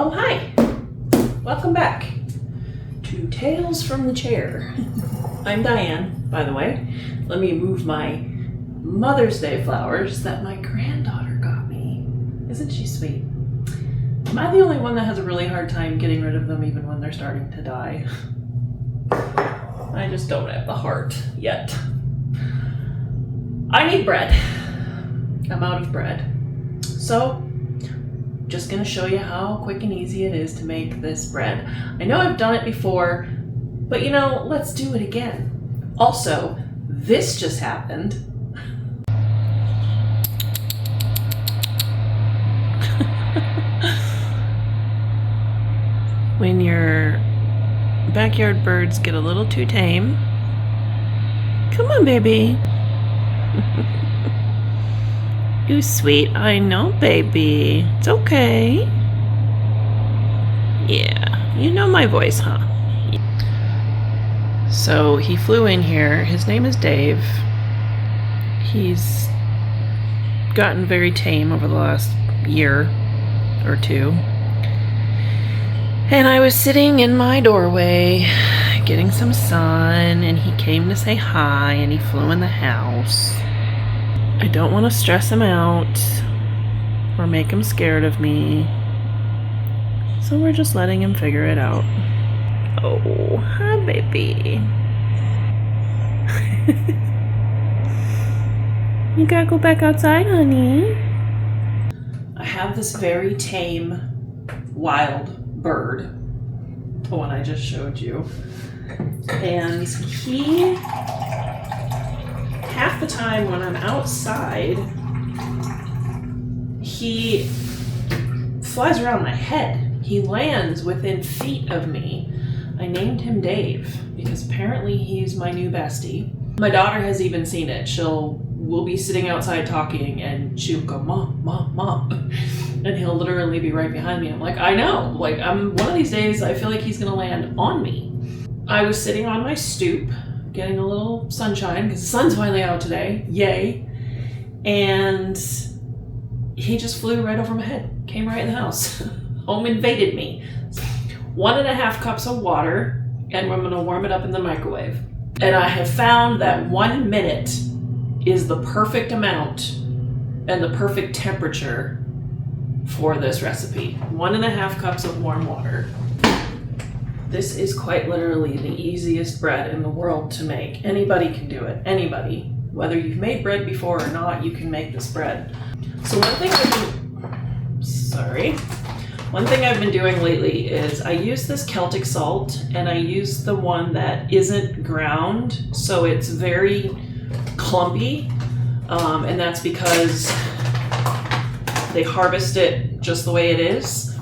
Oh, hi. Welcome back to Tales from the Chair. I'm Diane, by the way. Let me move my Mother's Day flowers that my granddaughter got me. Isn't she sweet? Am I the only one that has a really hard time getting rid of them even when they're starting to die? I just don't have the heart yet. I need bread. I'm out of bread. So, just gonna show you how quick and easy it is to make this bread. I know I've done it before, but you know, let's do it again. Also, this just happened. When your backyard birds get a little too tame. Come on, baby. You sweet. I know, baby. It's okay. Yeah, you know my voice, huh? So he flew in here. His name is Dave. He's gotten very tame over the last year or two. And I was sitting in my doorway getting some sun, and he came to say hi, and he flew in the house. I don't want to stress him out or make him scared of me, so we're just letting him figure it out. Oh, hi, baby. You gotta go back outside, honey. I have this very tame wild bird, the one I just showed you, and he, half the time when I'm outside, he flies around my head. He lands within feet of me. I named him Dave because apparently he's my new bestie. My daughter has even seen it. We'll be sitting outside talking and she'll go, Mom, Mom, Mom. And he'll literally be right behind me. I'm like, I know. Like, one of these days, I feel like he's gonna land on me. I was sitting on my stoop, getting a little sunshine, because the sun's finally out today. Yay. And he just flew right over my head. Came right in the house. Home invaded me. 1.5 cups of water, and I'm gonna warm it up in the microwave. And I have found that 1 minute is the perfect amount and the perfect temperature for this recipe. 1.5 cups of warm water. This is quite literally the easiest bread in the world to make. Anybody can do it. Anybody. Whether you've made bread before or not, you can make this bread. So one thing I've been doing lately is I use this Celtic salt, and I use the one that isn't ground, so it's very clumpy, and that's because they harvest it just the way it is,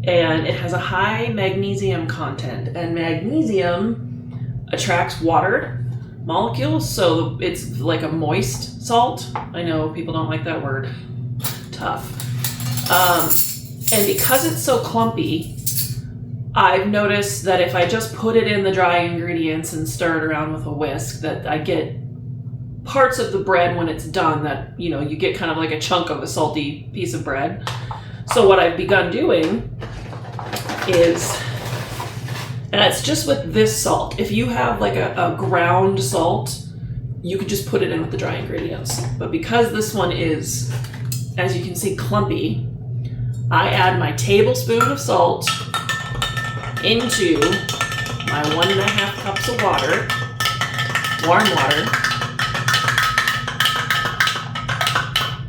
and it has a high magnesium content, and magnesium attracts water molecules, so it's like a moist salt. I know people don't like that word. Tough. And because it's so clumpy, I've noticed that if I just put it in the dry ingredients and stir it around with a whisk, that I get parts of the bread when it's done that, you know, you get kind of like a chunk of a salty piece of bread. So what I've begun doing is, and it's just with this salt. If you have like a ground salt, you could just put it in with the dry ingredients. But because this one is, as you can see, clumpy, I add my tablespoon of salt into my 1.5 cups of water, warm water,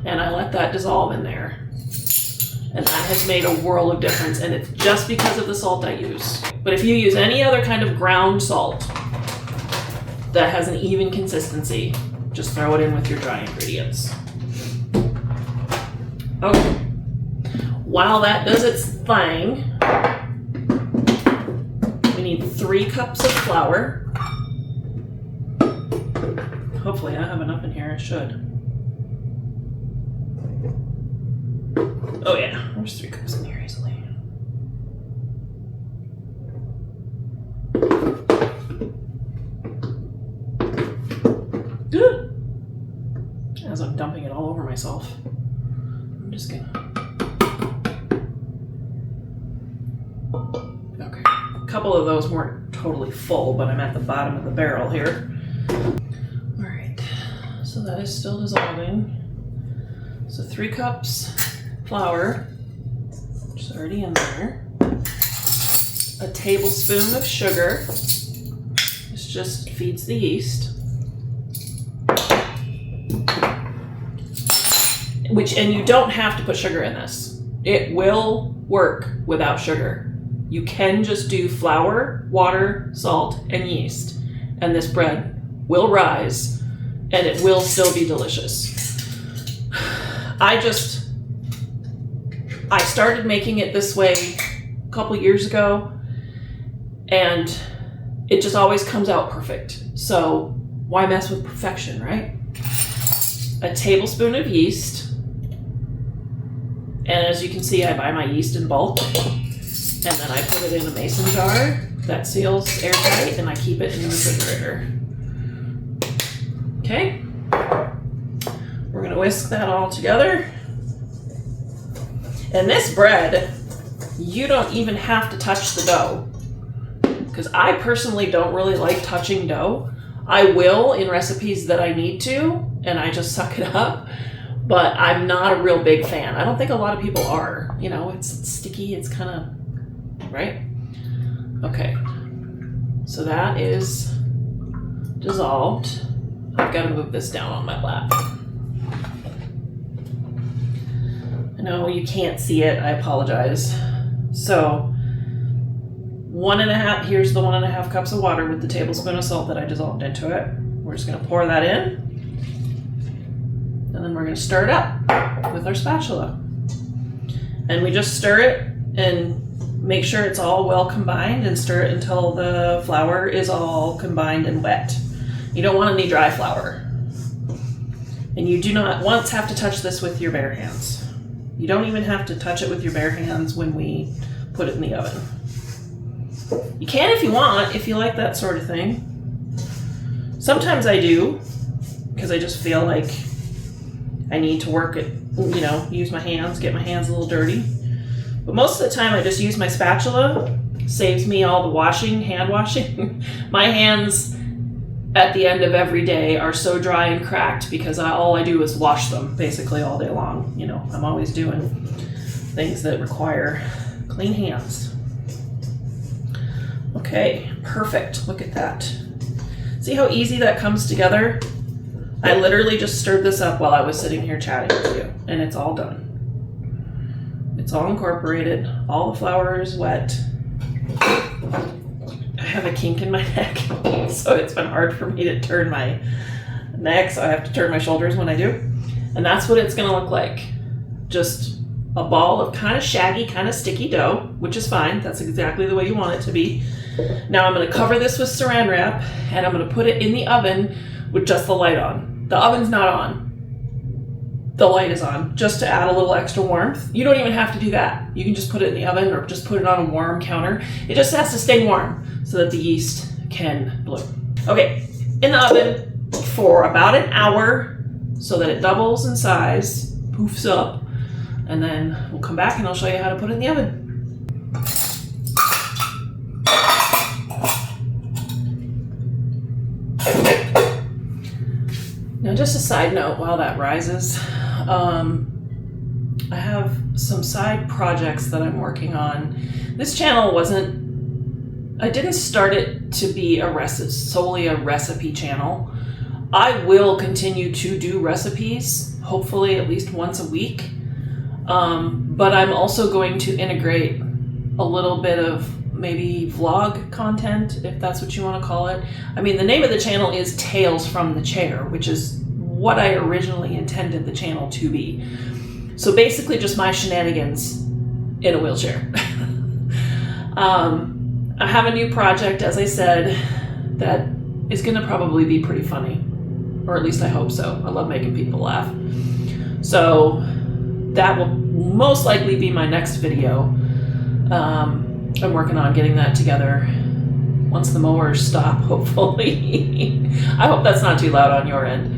and I let that dissolve in there. And that has made a world of difference, and it's just because of the salt I use. But if you use any other kind of ground salt that has an even consistency, just throw it in with your dry ingredients. Okay. While that does its thing, we need 3 cups of flour. Hopefully I have enough in here, I should. Oh yeah, there's 3 cups in here easily. As I'm dumping it all over myself, I'm just gonna Okay, a couple of those weren't totally full, but I'm at the bottom of the barrel here. All right, so that is still dissolving. So 3 cups flour, which is already in there. A tablespoon of sugar. This just feeds the yeast. And you don't have to put sugar in this. It will work without sugar. You can just do flour, water, salt, and yeast, and this bread will rise, and it will still be delicious. I started making it this way a couple years ago, and it just always comes out perfect. So why mess with perfection, right? A tablespoon of yeast. And as you can see, I buy my yeast in bulk, and then I put it in a mason jar that seals airtight, and I keep it in the refrigerator. Okay, we're gonna whisk that all together. And this bread, you don't even have to touch the dough, because I personally don't really like touching dough. I will in recipes that I need to, and I just suck it up. But I'm not a real big fan. I don't think a lot of people are. You know, it's sticky, it's kind of, right? Okay, so that is dissolved. I've got to move this down on my lap. I know you can't see it, I apologize. So, here's the 1.5 cups of water with the tablespoon of salt that I dissolved into it. We're just gonna pour that in. And then we're going to stir it up with our spatula. And we just stir it and make sure it's all well combined, and stir it until the flour is all combined and wet. You don't want any dry flour. And you do not once have to touch this with your bare hands. You don't even have to touch it with your bare hands when we put it in the oven. You can if you want, if you like that sort of thing. Sometimes I do, because I just feel like I need to work it, you know, use my hands, get my hands a little dirty. But most of the time I just use my spatula. Saves me all the washing, hand washing. My hands at the end of every day are so dry and cracked because all I do is wash them basically all day long. You know, I'm always doing things that require clean hands. Okay, perfect. Look at that. See how easy that comes together? I literally just stirred this up while I was sitting here chatting with you, and it's all done. It's all incorporated. All the flour is wet. I have a kink in my neck, so it's been hard for me to turn my neck, so I have to turn my shoulders when I do. And that's what it's gonna look like. Just a ball of kind of shaggy, kind of sticky dough, which is fine. That's exactly the way you want it to be. Now I'm gonna cover this with saran wrap, and I'm gonna put it in the oven with just the light on. The oven's not on. The light is on, just to add a little extra warmth. You don't even have to do that. You can just put it in the oven or just put it on a warm counter. It just has to stay warm so that the yeast can bloom. Okay, in the oven for about an hour so that it doubles in size, poofs up, and then we'll come back and I'll show you how to put it in the oven. Now, just a side note while that rises, I have some side projects that I'm working on. This channel I didn't start it to be solely a recipe channel. I will continue to do recipes, hopefully at least once a week. But I'm also going to integrate a little bit of maybe vlog content, if that's what you want to call it. I mean, the name of the channel is Tales from the Chair, which is what I originally intended the channel to be. So basically just my shenanigans in a wheelchair. I have a new project, as I said, that is going to probably be pretty funny. Or at least I hope so. I love making people laugh. So that will most likely be my next video. I'm working on getting that together once the mowers stop, hopefully. I hope that's not too loud on your end.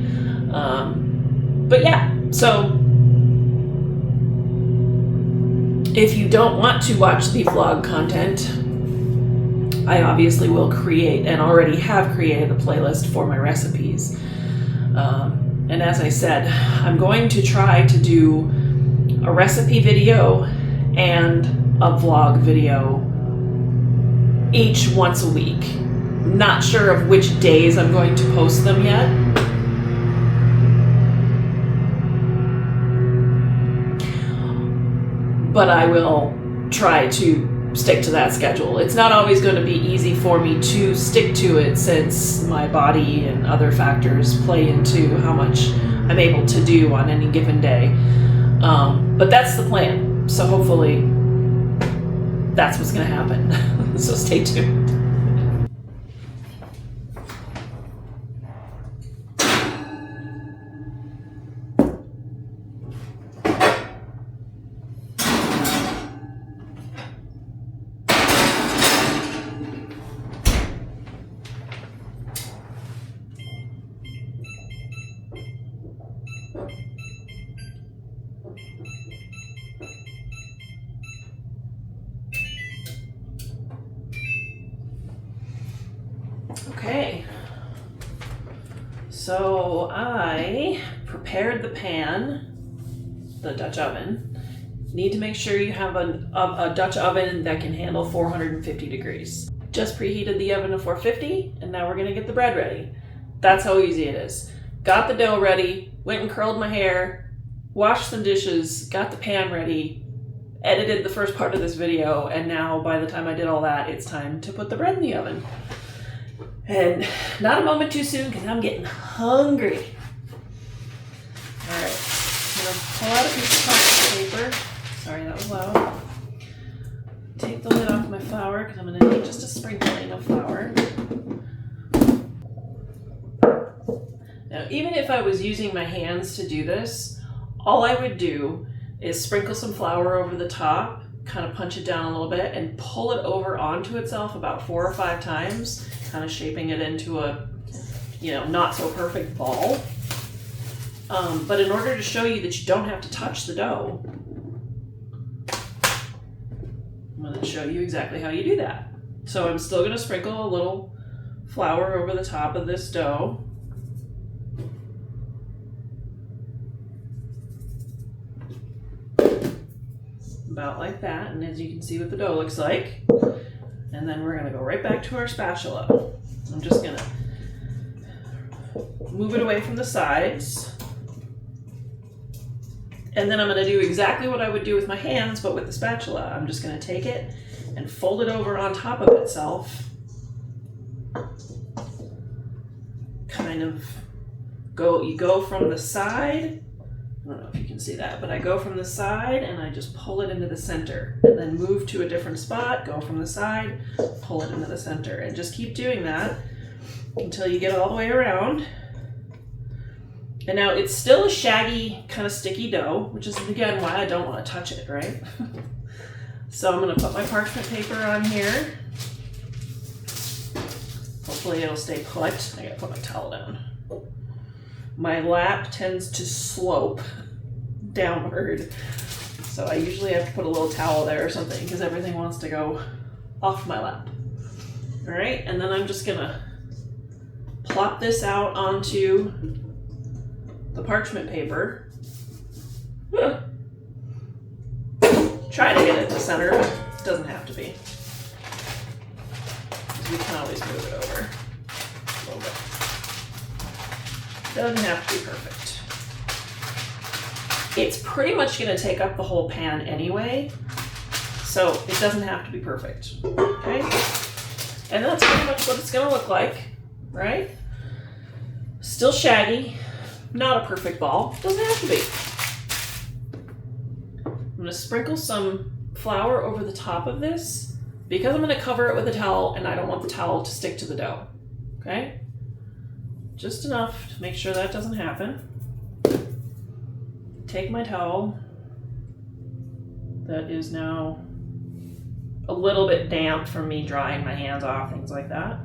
But yeah, so If you don't want to watch the vlog content, I obviously will create and already have created a playlist for my recipes. And as I said, I'm going to try to do a recipe video and a vlog video each once a week. Not sure of which days I'm going to post them yet. But I will try to stick to that schedule. It's not always going to be easy for me to stick to it since my body and other factors play into how much I'm able to do on any given day. But that's the plan. So hopefully that's what's going to happen. So stay tuned. Okay, so I prepared the pan, the Dutch oven. Need to make sure you have a Dutch oven that can handle 450 degrees. Just preheated the oven to 450, and now we're gonna get the bread ready. That's how easy it is. Got the dough ready, went and curled my hair, washed some dishes, got the pan ready, edited the first part of this video, and now by the time I did all that, it's time to put the bread in the oven. And not a moment too soon because I'm getting hungry. All right, I'm gonna pull out a piece of parchment paper. Sorry, that was loud. Take the lid off my flour because I'm gonna need just a sprinkling of flour. Now, even if I was using my hands to do this, all I would do is sprinkle some flour over the top, kind of punch it down a little bit, and pull it over onto itself about 4 or 5 times, kind of shaping it into a, not so perfect ball. But in order to show you that you don't have to touch the dough, I'm going to show you exactly how you do that. So I'm still going to sprinkle a little flour over the top of this dough. About like that, and as you can see what the dough looks like. And then we're gonna go right back to our spatula. I'm just gonna move it away from the sides. And then I'm gonna do exactly what I would do with my hands, but with the spatula. I'm just gonna take it and fold it over on top of itself. Kind of you go from the side. I don't know if you can see that, but I go from the side and I just pull it into the center and then move to a different spot, go from the side, pull it into the center, and just keep doing that until you get all the way around. And now it's still a shaggy, kind of sticky dough, which is again why I don't want to touch it, right? So I'm going to put my parchment paper on here. Hopefully it'll stay put. I got to put my towel down. My lap tends to slope downward, so I usually have to put a little towel there or something because everything wants to go off my lap. All right, and then I'm just gonna plop this out onto the parchment paper. Try to get it to center, but it doesn't have to be. We can always move it over a little bit. Doesn't have to be perfect. It's pretty much going to take up the whole pan anyway, so it doesn't have to be perfect, okay? And that's pretty much what it's going to look like, right? Still shaggy, not a perfect ball, doesn't have to be. I'm going to sprinkle some flour over the top of this because I'm going to cover it with a towel and I don't want the towel to stick to the dough, okay? Just enough to make sure that doesn't happen. Take my towel that is now a little bit damp from me drying my hands off, things like that,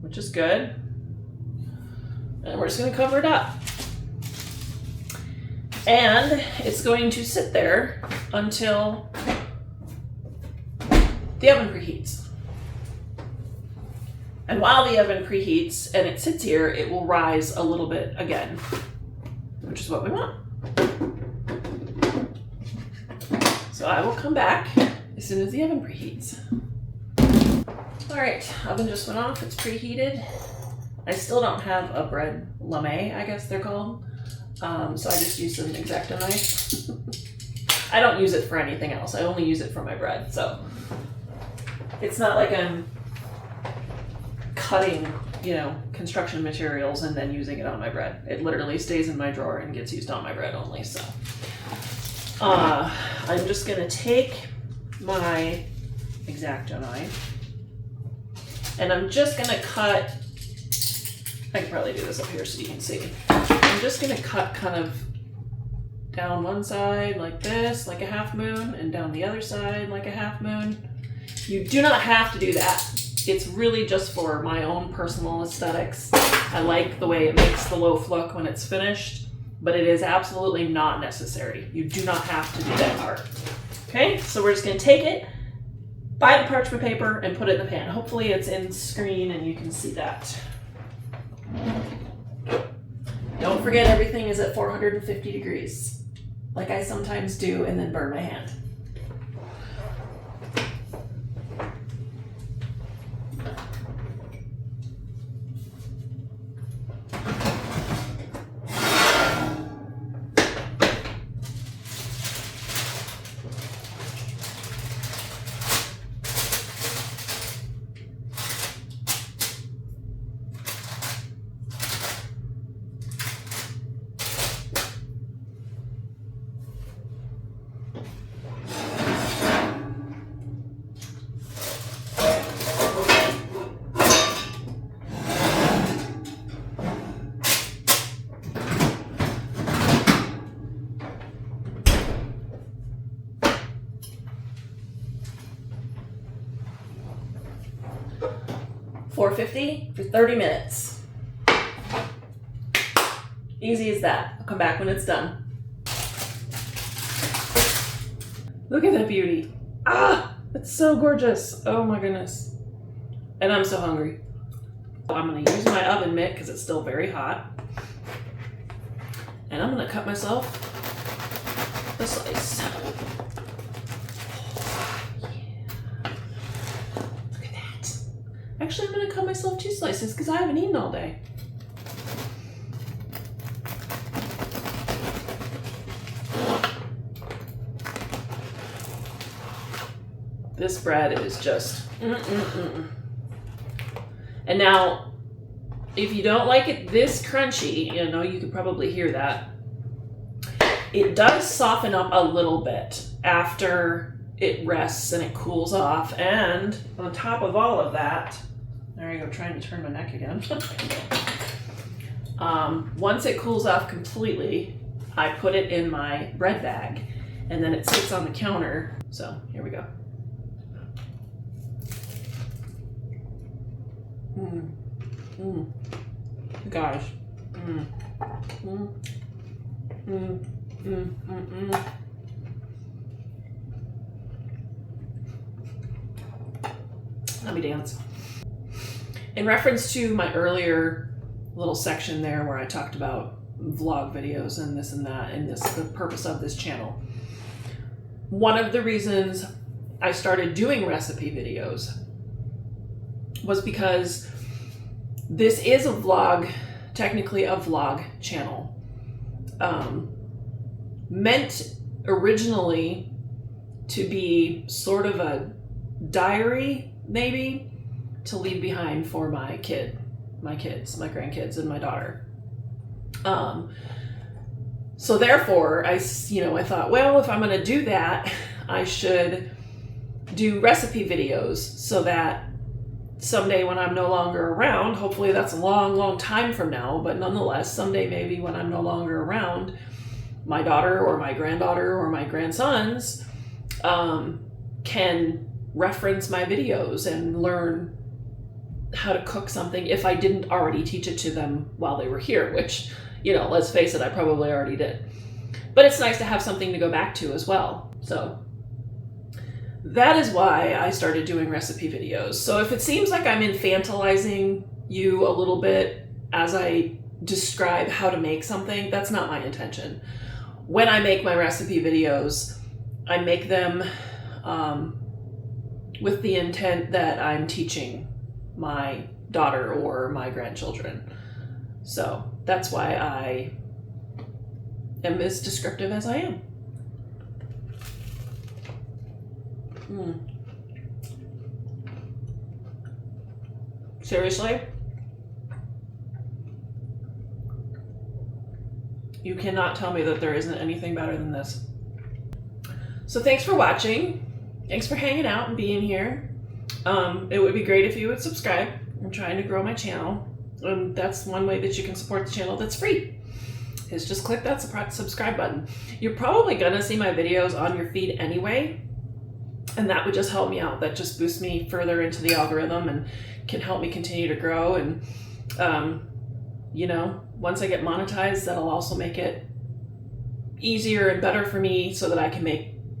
which is good. And we're just going to cover it up. And it's going to sit there until the oven preheats. And while the oven preheats and it sits here, it will rise a little bit again, which is what we want. So I will come back as soon as the oven preheats. All right, oven just went off, it's preheated. I still don't have a bread lame, I guess they're called. So I just used an X-Acto knife. I don't use it for anything else. I only use it for my bread. So it's not like I'm cutting, construction materials and then using it on my bread. It literally stays in my drawer and gets used on my bread only. So I'm just gonna take my X-Acto knife and I'm just gonna cut, I can probably do this up here so you can see. I'm just gonna cut kind of down one side like this, like a half moon, and down the other side like a half moon. You do not have to do that. It's really just for my own personal aesthetics. I like the way it makes the loaf look when it's finished, but it is absolutely not necessary. You do not have to do that part. Okay, so we're just gonna take it, buy the parchment paper, and put it in the pan. Hopefully it's in screen and you can see that. Don't forget everything is at 450 degrees, like I sometimes do, and then burn my hand. $450 for 30 minutes. Easy as that. I'll come back when it's done. Look at that beauty. Ah, it's so gorgeous. Oh my goodness. And I'm so hungry. I'm gonna use my oven mitt because it's still very hot. And I'm gonna cut myself a slice. Actually, I'm gonna cut myself 2 slices because I haven't eaten all day. This bread is just And now, if you don't like it this crunchy, you could probably hear that. It does soften up a little bit after it rests and it cools off. And on top of all of that, there I go, trying to turn my neck again. Once it cools off completely, I put it in my bread bag and then it sits on the counter. So here we go. Gosh. Let me dance. In reference to my earlier little section there where I talked about vlog videos and this and that and the purpose of this channel, one of the reasons I started doing recipe videos was because this is a vlog, technically a vlog channel, meant originally to be sort of a diary, maybe, to leave behind for my kids, my grandkids, and my daughter. So therefore, I thought, well, if I'm going to do that, I should do recipe videos so that someday when I'm no longer around, hopefully that's a long, long time from now, but nonetheless, someday maybe when I'm no longer around, my daughter or my granddaughter or my grandsons can reference my videos and learn how to cook something if I didn't already teach it to them while they were here, which, let's face it, I probably already did. But it's nice to have something to go back to as well. So that is why I started doing recipe videos. So if it seems like I'm infantilizing you a little bit as I describe how to make something, that's not my intention. When I make my recipe videos, I make them with the intent that I'm teaching my daughter or my grandchildren. So that's why I am as descriptive as I am. Seriously? You cannot tell me that there isn't anything better than this. So thanks for watching. Thanks for hanging out and being here. It would be great if you would subscribe. I'm trying to grow my channel. That's one way that you can support the channel that's free. Is just click that subscribe button. You're probably gonna see my videos on your feed anyway, and that would just help me out. That just boosts me further into the algorithm and can help me continue to grow. And you know, once I get monetized, that'll also make it easier and better for me so that I can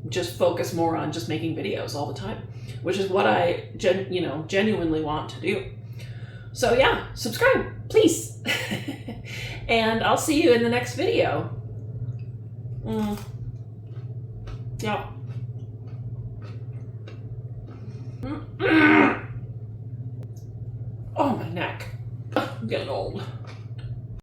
just focus more on just making videos all the time, which is what I genuinely want to do. So yeah, subscribe, please. And I'll see you in the next video. Yeah. Oh, my neck. I'm getting old.